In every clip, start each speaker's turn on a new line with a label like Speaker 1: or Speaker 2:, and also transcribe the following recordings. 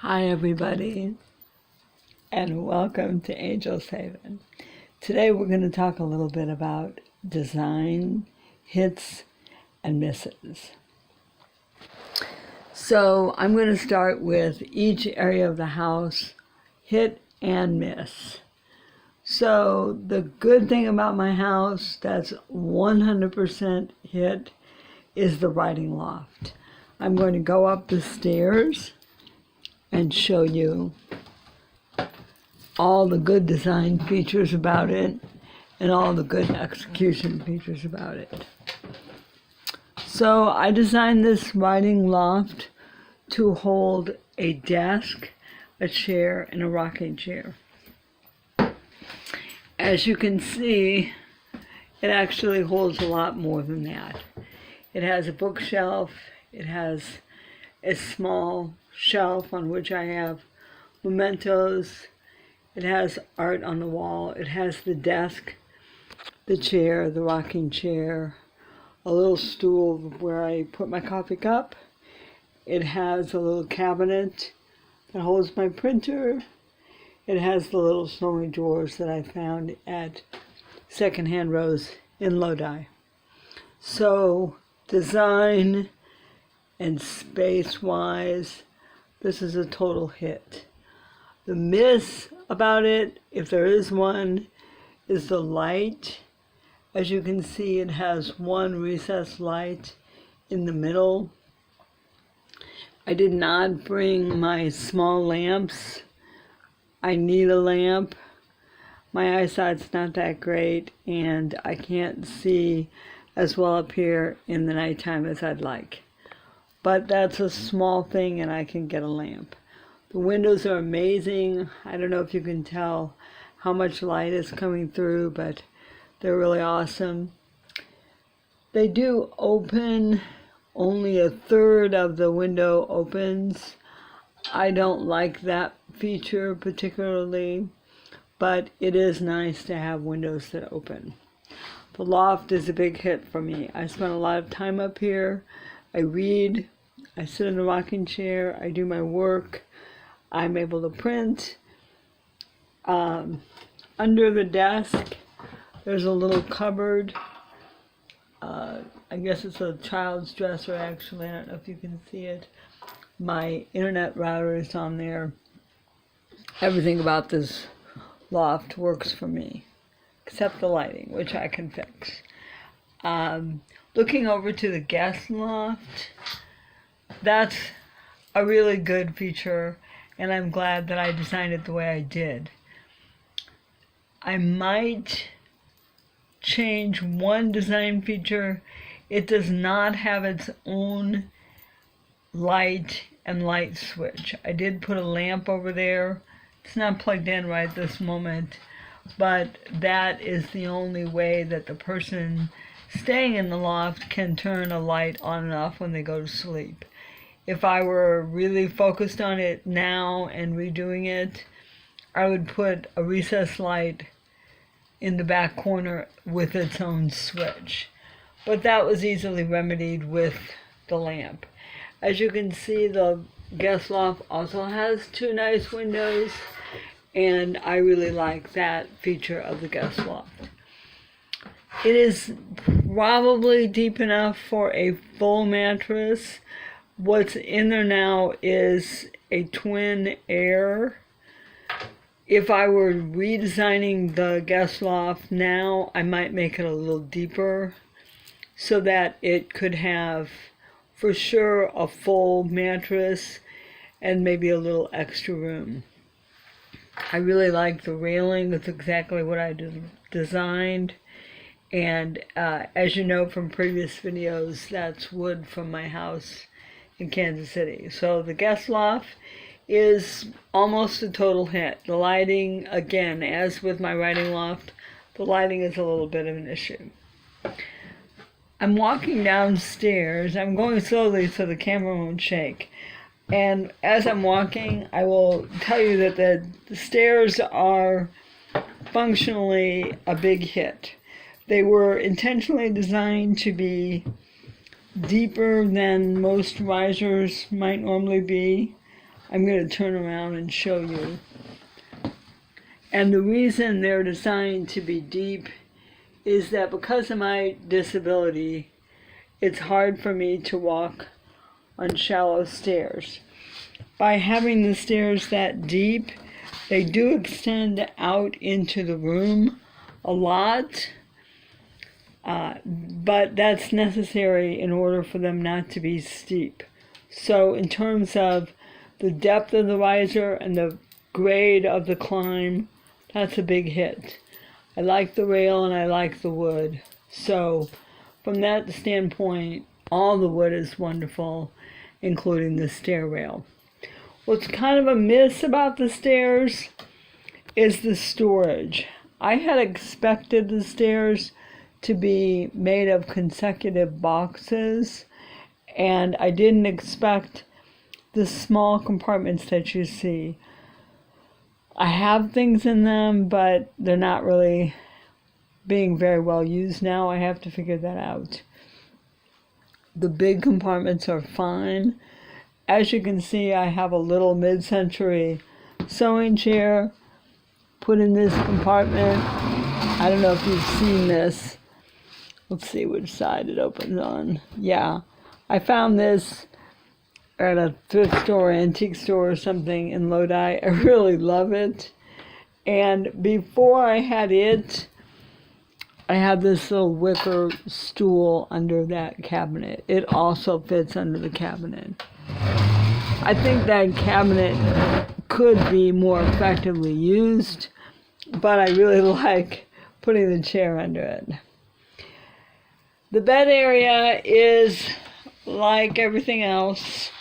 Speaker 1: Hi everybody, and welcome to Angel's Haven. Today we're going to talk a little bit about design, hits, and misses. So I'm going to start with each area of the house, hit and miss. So the good thing about my house that's 100% hit is the writing loft. I'm going to go up the stairs and show you all the good design features about it and all the good execution features about it. So I designed this writing loft to hold a desk, a chair, and a rocking chair. As you can see, it actually holds a lot more than that. It has a bookshelf, it has a small shelf on which I have mementos, it has art on the wall, it has the desk, the chair, the rocking chair, a little stool where I put my coffee cup, it has a little cabinet that holds my printer, it has the little sewing drawers that I found at Secondhand Rose in Lodi. So design and space-wise, this is a total hit. The miss about it, if there is one, is the light. As you can see, it has one recessed light in the middle. I did not bring my small lamps. I need a lamp. My eyesight's not that great, and I can't see as well up here in the nighttime as I'd like. But that's a small thing, and I can get a lamp. The windows are amazing. I don't know if you can tell how much light is coming through, but they're really awesome. They do open, only a third of the window opens. I don't like that feature particularly, but it is nice to have windows that open. The loft is a big hit for me. I spend a lot of time up here. I read, I sit in a rocking chair, I do my work, I'm able to print. Under the desk, there's a little cupboard. I guess it's a child's dresser actually, I don't know if you can see it. My internet router is on there. Everything about this loft works for me, except the lighting, which I can fix. Looking over to the guest loft, that's a really good feature, and I'm glad that I designed it the way I did. I might change one design feature. It does not have its own light and light switch. I did put a lamp over there. It's not plugged in right this moment, but that is the only way that the person staying in the loft can turn a light on and off when they go to sleep. If I were really focused on it now and redoing it, I would put a recessed light in the back corner with its own switch. But that was easily remedied with the lamp. As you can see, the guest loft also has two nice windows, and I really like that feature of the guest loft. It is probably deep enough for a full mattress. What's in there now is a twin air. If I were redesigning the guest loft now, I might make it a little deeper so that it could have, for sure, a full mattress and maybe a little extra room. I really like the railing. It's exactly what I designed. And as you know from previous videos, that's wood from my house in Kansas City. So the guest loft is almost a total hit. The lighting, again, as with my writing loft, the lighting is a little bit of an issue. I'm walking downstairs. I'm going slowly so the camera won't shake. And as I'm walking, I will tell you that the stairs are functionally a big hit. They were intentionally designed to be deeper than most risers might normally be. I'm going to turn around and show you. And the reason they're designed to be deep is that because of my disability, it's hard for me to walk on shallow stairs. By having the stairs that deep, they do extend out into the room a lot, but that's necessary in order for them not to be steep. So in terms of the depth of the riser and the grade of the climb, that's a big hit. I like the rail and I like the wood. So from that standpoint, all the wood is wonderful, including the stair rail. What's kind of a miss about the stairs is the storage. I had expected the stairs to be made of consecutive boxes, and I didn't expect the small compartments that you see. I have things in them, but they're not really being very well used now. I have to figure that out. The big compartments are fine. As you can see, I have a little mid-century sewing chair put in this compartment. I don't know if you've seen this. Let's see which side it opens on. Yeah, I found this at a thrift store, antique store or something in Lodi. I really love it. And before I had it, I had this little wicker stool under that cabinet. It also fits under the cabinet. I think that cabinet could be more effectively used, but I really like putting the chair under it. The bed area is, like everything else,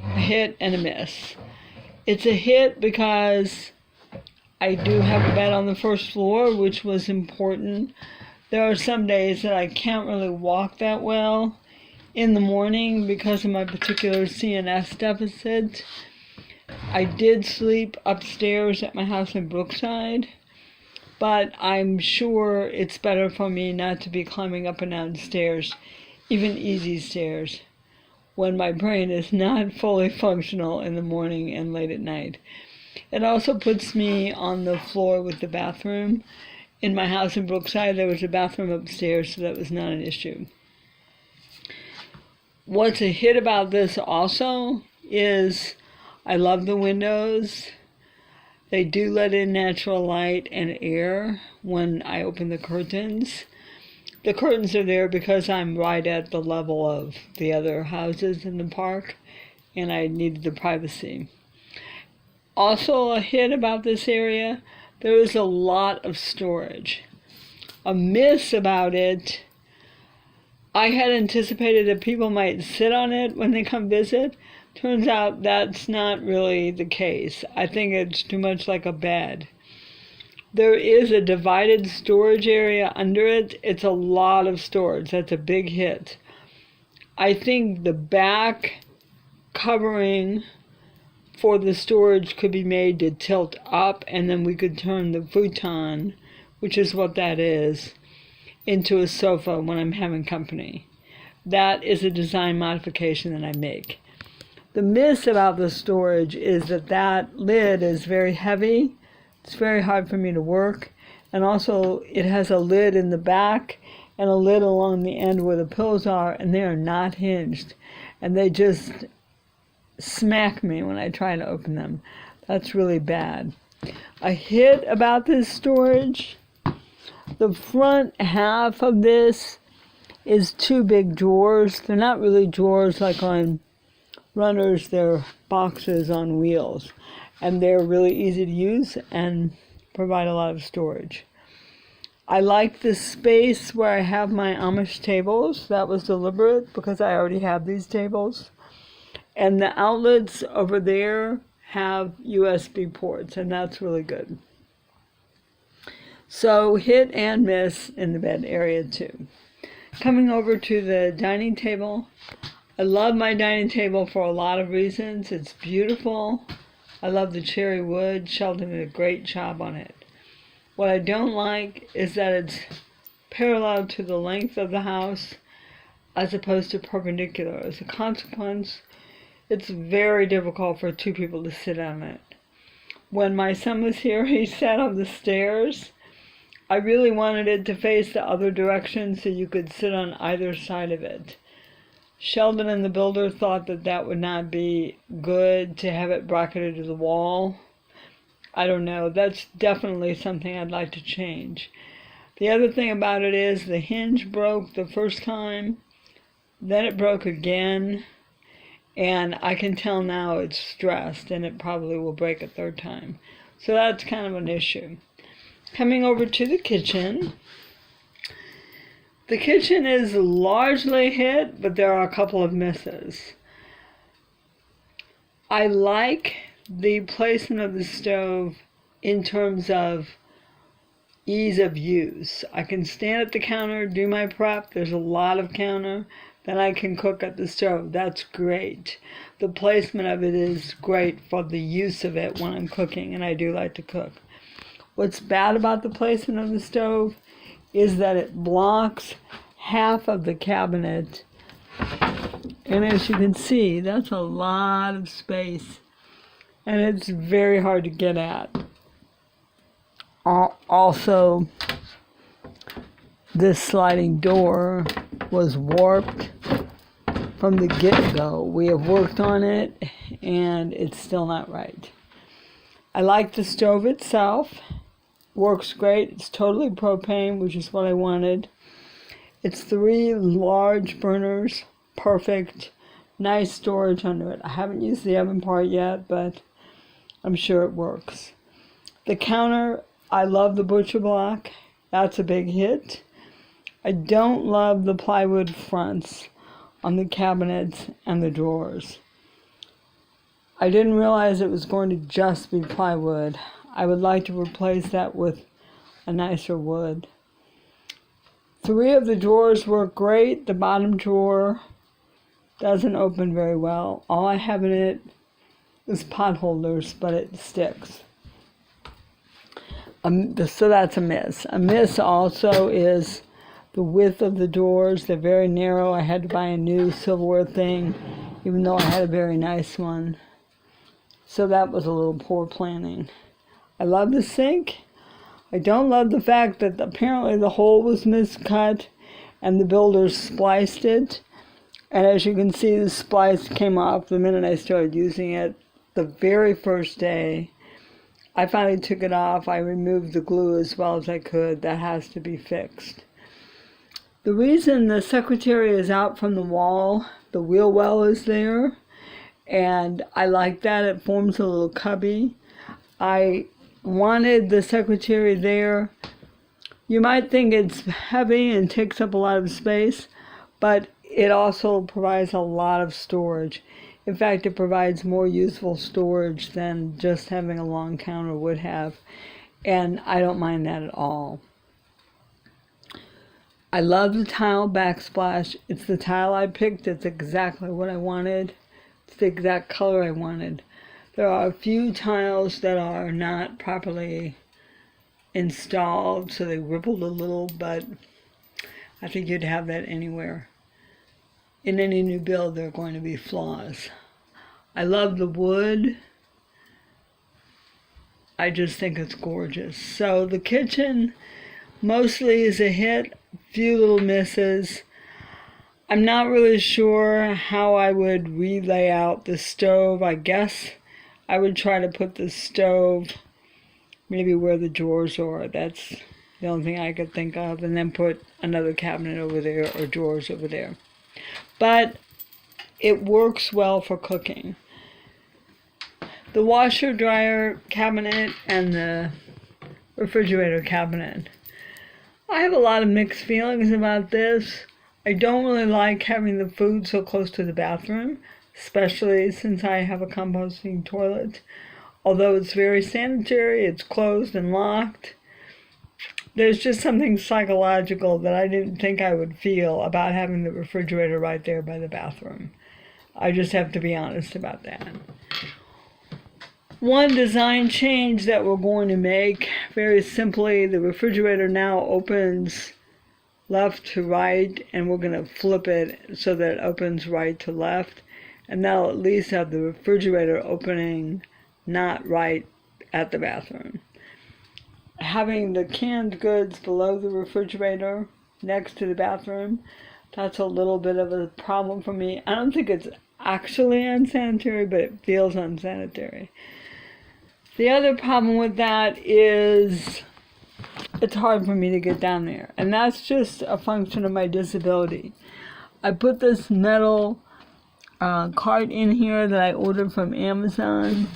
Speaker 1: a hit and a miss. It's a hit because I do have a bed on the first floor, which was important. There are some days that I can't really walk that well in the morning because of my particular CNS deficit. I did sleep upstairs at my house in Brookside, but I'm sure it's better for me not to be climbing up and down stairs, even easy stairs, when my brain is not fully functional in the morning and late at night. It also puts me on the floor with the bathroom. In my house in Brookside, there was a bathroom upstairs, so that was not an issue. What's a hit about this also is I love the windows. They do let in natural light and air when I open the curtains. The curtains are there because I'm right at the level of the other houses in the park, and I needed the privacy. Also a hit about this area, there is a lot of storage. A miss about it, I had anticipated that people might sit on it when they come visit. Turns out that's not really the case. I think it's too much like a bed. There is a divided storage area under it. It's a lot of storage. That's a big hit. I think the back covering for the storage could be made to tilt up, and then we could turn the futon, which is what that is, into a sofa when I'm having company. That is a design modification that I make. The miss about the storage is that that lid is very heavy. It's very hard for me to work. And also it has a lid in the back and a lid along the end where the pillows are, and they are not hinged. And they just smack me when I try to open them. That's really bad. A hit about this storage, the front half of this is two big drawers. They're not really drawers like on runners, they're boxes on wheels. And they're really easy to use and provide a lot of storage. I like the space where I have my Amish tables. That was deliberate because I already have these tables. And the outlets over there have USB ports, and that's really good. So hit and miss in the bed area too. Coming over to the dining table, I love my dining table for a lot of reasons. It's beautiful. I love the cherry wood. Sheldon did a great job on it. What I don't like is that it's parallel to the length of the house as opposed to perpendicular. As a consequence, It's very difficult for two people to sit on it. When my son was here, he sat on the stairs. I really wanted it to face the other direction so you could sit on either side of it. Sheldon and the builder thought that that would not be good to have it bracketed to the wall. I don't know. That's definitely something I'd like to change. The other thing about it is the hinge broke the first time, then it broke again, and I can tell now it's stressed and it probably will break a third time. So that's kind of an issue. Coming over to the kitchen. The kitchen is largely hit, but there are a couple of misses. I like the placement of the stove in terms of ease of use. I can stand at the counter, do my prep. There's a lot of counter. Then I can cook at the stove. That's great. The placement of it is great for the use of it when I'm cooking, and I do like to cook. What's bad about the placement of the stove is that it blocks half of the cabinet. And as you can see, that's a lot of space. And it's very hard to get at. Also, this sliding door was warped from the get-go. We have worked on it, and it's still not right. I like the stove itself. Works great. It's totally propane, which is what I wanted. It's 3 large burners. Perfect. Nice storage under it. I haven't used the oven part yet, but I'm sure it works. The counter, I love the butcher block. That's a big hit. I don't love the plywood fronts on the cabinets and the drawers. I didn't realize it was going to just be plywood. I would like to replace that with a nicer wood. 3 of the drawers work great. The bottom drawer doesn't open very well. All I have in it is pot holders, but it sticks. So that's a miss. A miss also is the width of the doors. They're very narrow. I had to buy a new silverware thing, even though I had a very nice one. So that was a little poor planning. I love the sink. I don't love the fact that apparently the hole was miscut and the builders spliced it. And as you can see, the splice came off the minute I started using it. The very first day, I finally took it off. I removed the glue as well as I could. That has to be fixed. The reason the secretary is out from the wall, the wheel well is there, and I like that. It forms a little cubby. I wanted the secretary there. You might think it's heavy and takes up a lot of space, but it also provides a lot of storage. In fact, it provides more useful storage than just having a long counter would have, and I don't mind that at all. I love the tile backsplash. It's the tile I picked. It's exactly what I wanted. It's the exact color I wanted. There are a few tiles that are not properly installed, so they rippled a little, but I think you'd have that anywhere. In any new build, there are going to be flaws. I love the wood. I just think it's gorgeous. So the kitchen mostly is a hit, few little misses. I'm not really sure how I would relay out the stove. I guess I would try to put the stove maybe where the drawers are. That's the only thing I could think of. And then put another cabinet over there or drawers over there. But it works well for cooking. The washer dryer cabinet and the refrigerator cabinet. I have a lot of mixed feelings about this. I don't really like having the food so close to the bathroom, especially since I have a composting toilet. Although it's very sanitary, it's closed and locked. There's just something psychological that I didn't think I would feel about having the refrigerator right there by the bathroom. I just have to be honest about that. One design change that we're going to make, very simply, the refrigerator now opens left to right, and we're going to flip it so that it opens right to left. and they'll at least have the refrigerator opening not right at the bathroom. Having the canned goods below the refrigerator next to the bathroom, that's a little bit of a problem for me. I don't think it's actually unsanitary, but it feels unsanitary. The other problem with that is it's hard for me to get down there, and that's just a function of my disability. I put this metal cart in here that I ordered from Amazon,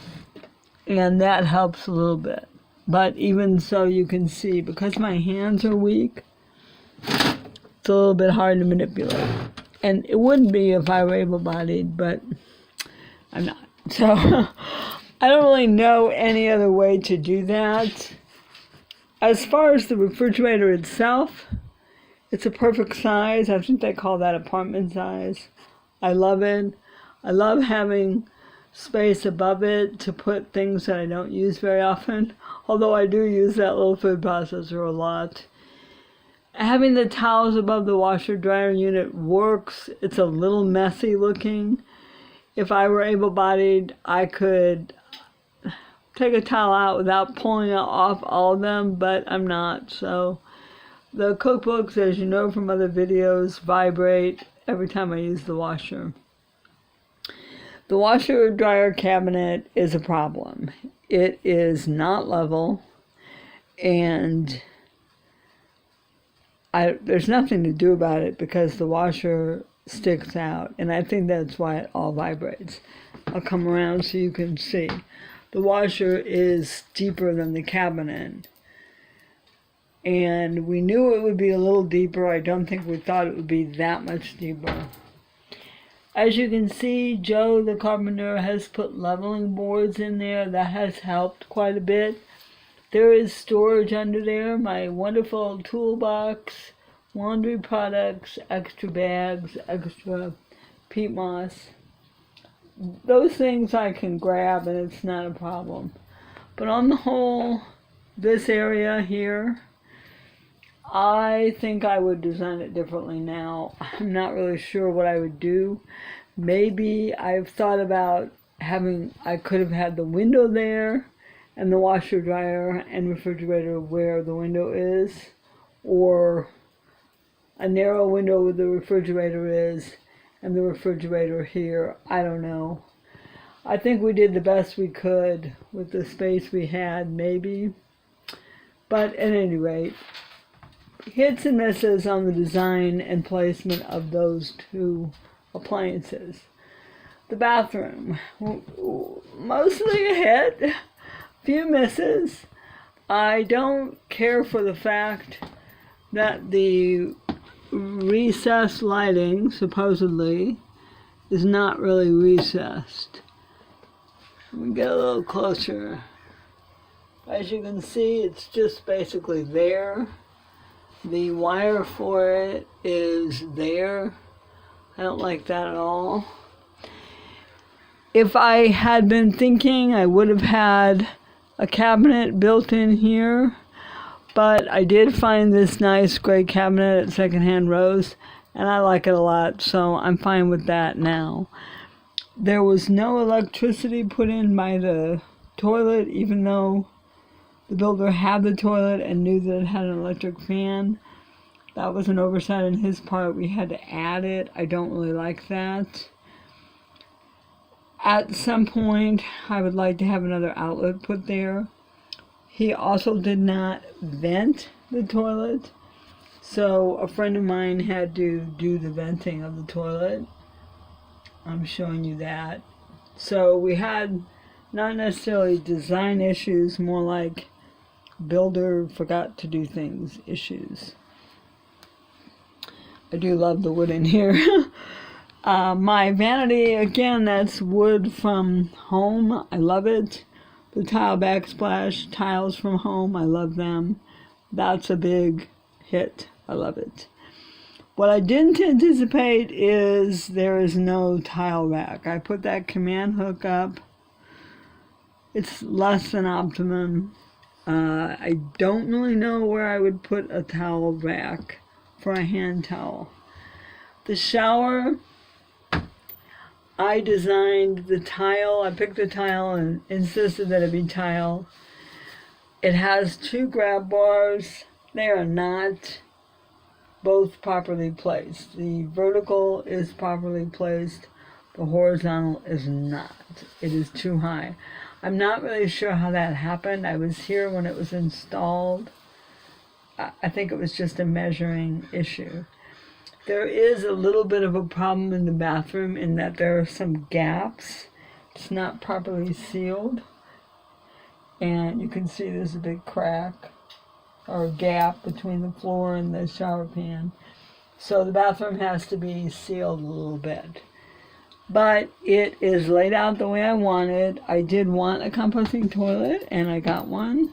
Speaker 1: and that helps a little bit. But even so, you can see, because my hands are weak, it's a little bit hard to manipulate. And it wouldn't be if I were able-bodied, but I'm not. So I don't really know any other way to do that. As far as the refrigerator itself, it's a perfect size. I think they call that apartment size. I love it. I love having space above it to put things that I don't use very often, although I do use that little food processor a lot. Having the towels above the washer dryer unit works. It's a little messy looking. If I were able-bodied, I could take a towel out without pulling off all of them, but I'm not. So the cookbooks, as you know from other videos, vibrate every time I use the washer. The washer dryer cabinet is a problem. It is not level, and there's nothing to do about it because the washer sticks out, and I think that's why it all vibrates. I'll come around so you can see. The washer is deeper than the cabinet, and we knew it would be a little deeper. I don't think we thought it would be that much deeper. As you can see, Joe the carpenter has put leveling boards in there. That has helped quite a bit. There is storage under there, my wonderful toolbox, laundry products, extra bags, extra peat moss. Those things I can grab and it's not a problem. But on the whole, this area here, I think I would design it differently now. I'm not really sure what I would do. Maybe I've thought about I could have had the window there and the washer, dryer, and refrigerator where the window is, or a narrow window where the refrigerator is and the refrigerator here. I don't know. I think we did the best we could with the space we had, maybe. But at any rate, hits and misses on the design and placement of those two appliances. The bathroom, mostly a hit, few misses. I don't care for the fact that the recessed lighting, supposedly, is not really recessed. Let me get a little closer. As you can see, it's just basically there. The wire for it is there. I don't like that at all. If I had been thinking, I would have had a cabinet built in here, but I did find this nice gray cabinet at Secondhand Rose, and I like it a lot, so I'm fine with that now. There was no electricity put in by the toilet, even though the builder had the toilet and knew that it had an electric fan. That was an oversight on his part. We had to add it. I don't really like that. At some point, I would like to have another outlet put there. He also did not vent the toilet, so a friend of mine had to do the venting of the toilet. I'm showing you that. So we had not necessarily design issues, more like builder forgot to do things issues. I do love the wood in here. My vanity, again, that's wood from home. I love it. The tile backsplash tiles from home, I love them. That's a big hit. I love it. What I didn't anticipate is there is no tile rack. I put that command hook up. It's less than optimum. I don't really know where I would put a towel rack for a hand towel. The shower, I designed the tile. I picked the tile and insisted that it be tile. It has 2 grab bars. They are not both properly placed. The vertical is properly placed. The horizontal is not. It is too high. I'm not really sure how that happened. I was here when it was installed. I think it was just a measuring issue. There is a little bit of a problem in the bathroom in that there are some gaps. It's not properly sealed. And you can see there's a big crack or gap between the floor and the shower pan. So the bathroom has to be sealed a little bit. But it is laid out the way I wanted. I did want a composting toilet, and I got one.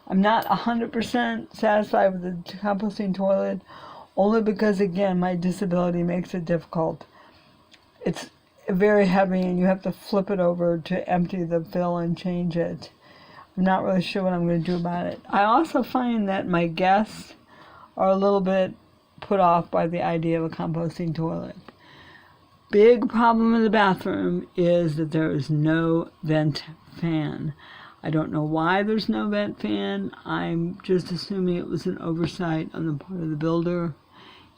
Speaker 1: I'm not 100% satisfied with the composting toilet, only because, again, my disability makes it difficult. It's very heavy, and you have to flip it over to empty the fill and change it. I'm not really sure what I'm going to do about it. I also find that my guests are a little bit put off by the idea of a composting toilet. Big problem in the bathroom is that there is no vent fan. I don't know why there's no vent fan. I'm just assuming it was an oversight on the part of the builder,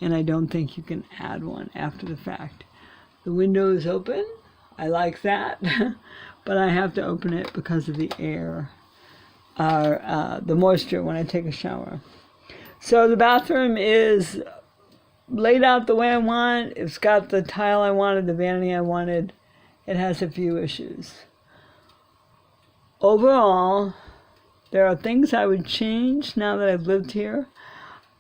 Speaker 1: and I don't think you can add one after the fact. The window is open. I like that, but I have to open it because of the air, the moisture when I take a shower. So the bathroom is laid out the way I want. It's got the tile I wanted, the vanity I wanted. It has a few issues. Overall, there are things I would change now that I've lived here.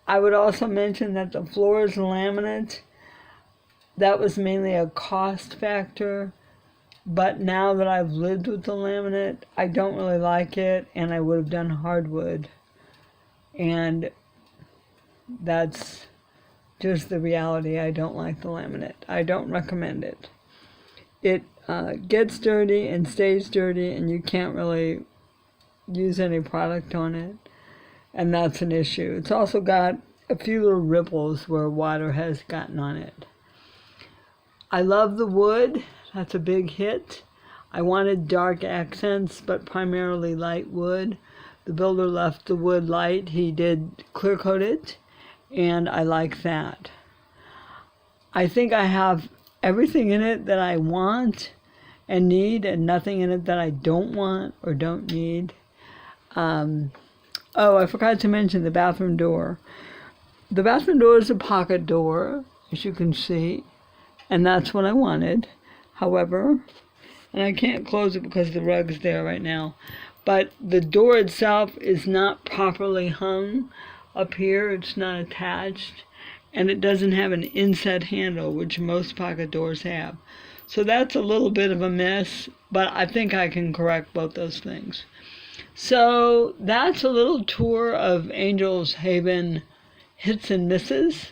Speaker 1: I would also mention that the floor is laminate. That was mainly a cost factor. But now that I've lived with the laminate, I don't really like it, and I would have done hardwood. And that's just the reality. I don't like the laminate. I don't recommend it. It gets dirty and stays dirty, and you can't really use any product on it, and that's an issue. It's also got a few little ripples where water has gotten on it. I love the wood. That's a big hit. I wanted dark accents, but primarily light wood. The builder left the wood light. He did clear coat it, and I like that. I think I have everything in it that I want and need, and nothing in it that I don't want or don't need. Oh, I forgot to mention the bathroom door. The bathroom door is a pocket door, as you can see, and that's what I wanted. However, and I can't close it because the rug's there right now, but the door itself is not properly hung up here. It's not attached, and it doesn't have an inset handle, which most pocket doors have. So that's a little bit of a mess, but I think I can correct both those things. So that's a little tour of Angel's Haven hits and misses.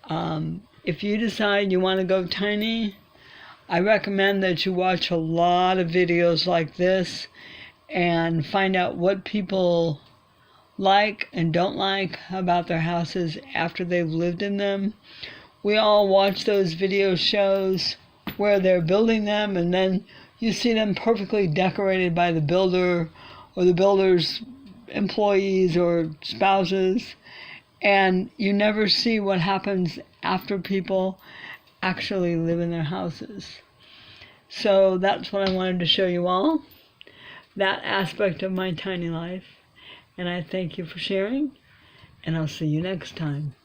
Speaker 1: If you decide you want to go tiny, I recommend that you watch a lot of videos like this and find out what people like and don't like about their houses after they've lived in them. We all watch those video shows where they're building them, and then you see them perfectly decorated by the builder or the builder's employees or spouses, and you never see what happens after people actually live in their houses. So that's what I wanted to show you all, that aspect of my tiny life. And I thank you for sharing, and I'll see you next time.